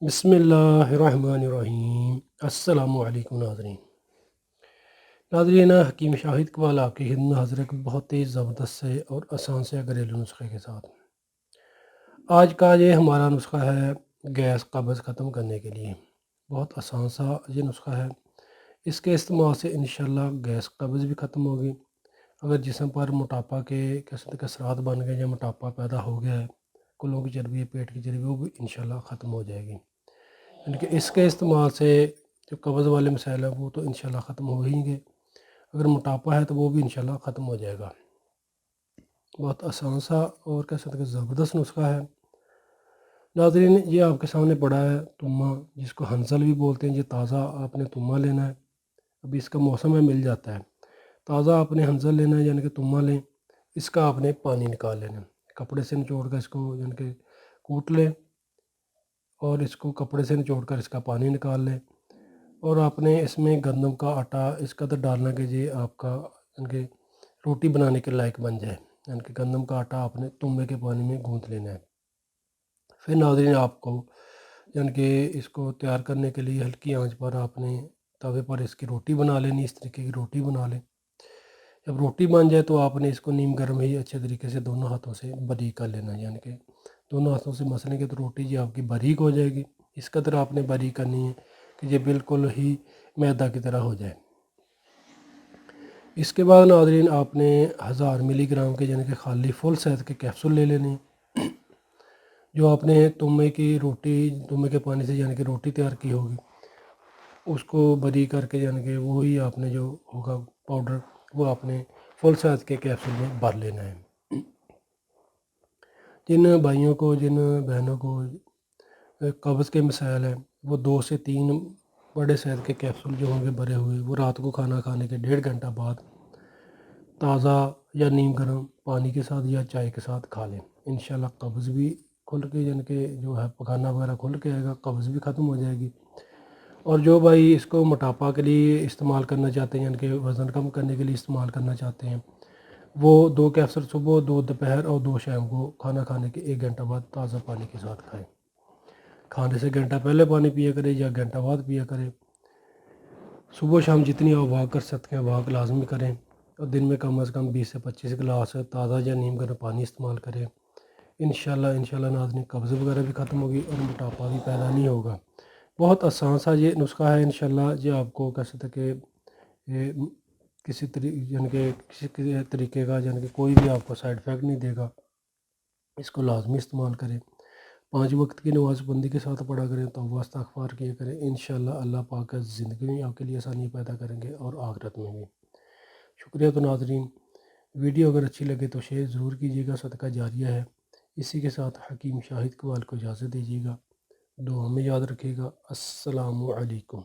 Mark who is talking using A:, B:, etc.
A: بسم اللہ الرحمن الرحیم۔ السلام علیکم ناظرین، حکیم شاہد اقبال آپ کی خدمت حاضر ہے بہت ہی زبردست سے اور آسان سے گھریلو نسخے کے ساتھ۔ آج کا یہ ہمارا نسخہ ہے گیس قبض ختم کرنے کے لیے۔ بہت آسان سا یہ نسخہ ہے، اس کے استعمال سے انشاءاللہ گیس قبض بھی ختم ہوگی۔ اگر جسم پر موٹاپا کے کثرات بن گئے یا موٹاپا پیدا ہو گیا ہے، کلوں کی چربی، پیٹ کی چربی، وہ بھی انشاءاللہ ختم ہو جائے گی۔ یعنی کہ اس کے استعمال سے جو قبض والے مسائل ہیں وہ تو انشاءاللہ ختم ہو ہی گے، اگر موٹاپا ہے تو وہ بھی انشاءاللہ ختم ہو جائے گا۔ بہت آسان سا اور زبردست نسخہ ہے۔ ناظرین، یہ آپ کے سامنے پڑا ہے تما، جس کو ہنزل بھی بولتے ہیں۔ یہ تازہ آپ نے تما لینا ہے، ابھی اس کا موسم ہے، مل جاتا ہے۔ تازہ آپ نے ہنزل لینا ہے، یعنی کہ تما لیں، اس کا آپ نے پانی نکال لینا ہے، کپڑے سے نچوڑ کر اس کو یعنی کہ کوٹ لیں، اور اس کو کپڑے سے نچوڑ کر اس کا پانی نکال لیں۔ اور آپ نے اس میں گندم کا آٹا اس قدر ڈالنا کہ یہ آپ کا یعنی کہ روٹی بنانے کے لائق بن جائے، یعنی کہ گندم کا آٹا آپ نے تمبے کے پانی میں گوندھ لینا ہے۔ پھر ناظرین، آپ کو یعنی کہ اس کو تیار کرنے کے لیے ہلکی آنچ پر آپ نے توے پر اس کی روٹی بنا لینی، اس طریقے کی روٹی بنا لیں۔ جب روٹی بن جائے تو آپ نے اس کو نیم گرم ہی اچھے طریقے سے دونوں ہاتھوں سے باریک کر لینا ہے، یعنی کہ دونوں ہاتھوں سے مسلیں گے تو روٹی جی آپ کی باریک ہو جائے گی۔ اس قدر آپ نے باریک کرنی ہے کہ یہ بالکل ہی میدا کی طرح ہو جائے۔ اس کے بعد ناظرین، آپ نے 1000 ملی گرام کے یعنی کہ خالی فل صحت کے کیپسول لے لینے ہیں، جو آپ نے تمے کی روٹی، تمے کے پانی سے یعنی کہ روٹی تیار کی ہوگی، اس کو باریک کر کے یعنی کہ وہی آپ نے جو ہوگا پاؤڈر، وہ آپ نے فل صحت کے کیپسول میں بھر لینا ہے۔ جن بھائیوں کو، جن بہنوں کو قبض کے مسائل ہیں، وہ 2 سے 3 بڑے صحت کے کیپسول جو ہوں گے بھرے ہوئے، وہ رات کو کھانا کھانے کے 1.5 گھنٹہ بعد تازہ یا نیم گرم پانی کے ساتھ یا چائے کے ساتھ کھا لیں۔ انشاءاللہ قبض بھی کھل کے یعنی کہ جو ہے پکانا وغیرہ کھل کے آئے گا، قبض بھی ختم ہو جائے گی۔ اور جو بھائی اس کو موٹاپا کے لیے استعمال کرنا چاہتے ہیں، یعنی کہ وزن کم کرنے کے لیے استعمال کرنا چاہتے ہیں، وہ 2 کیپسول صبح، 2 دوپہر اور 2 شام کو کھانا کھانے کے 1 گھنٹہ بعد تازہ پانی کے ساتھ کھائیں۔ کھانے سے گھنٹہ پہلے پانی پیا کرے یا گھنٹہ بعد پیا کرے۔ صبح شام جتنی آپ واک کر سکتے ہیں واک لازمی کریں، اور دن میں کم از کم 20 سے 25 گلاس تازہ یا نیم گرم پانی استعمال کریں۔ انشاءاللہ ناظرین، قبض وغیرہ بھی ختم ہوگی اور موٹاپا بھی پیدا نہیں ہوگا۔ بہت آسان سا یہ نسخہ ہے، انشاءاللہ یہ آپ کو کہ کسی طریقے کا یعنی کہ کوئی بھی آپ کو سائیڈ افیکٹ نہیں دے گا۔ اس کو لازمی استعمال کریں، 5 وقت کی نماز بندی کے ساتھ پڑھا کریں، توبہ استغفار کیا کریں۔ انشاءاللہ اللہ پاک زندگی میں آپ کے لیے آسانی پیدا کریں گے اور آخرت میں بھی۔ شکریہ۔ تو ناظرین، ویڈیو اگر اچھی لگے تو شیئر ضرور کیجیے گا، صدقہ جاریہ ہے۔ اسی کے ساتھ حکیم شاہد اقبال کو اجازت دیجیے گا، دعا میں یاد رکھیے گا۔ السلام علیکم۔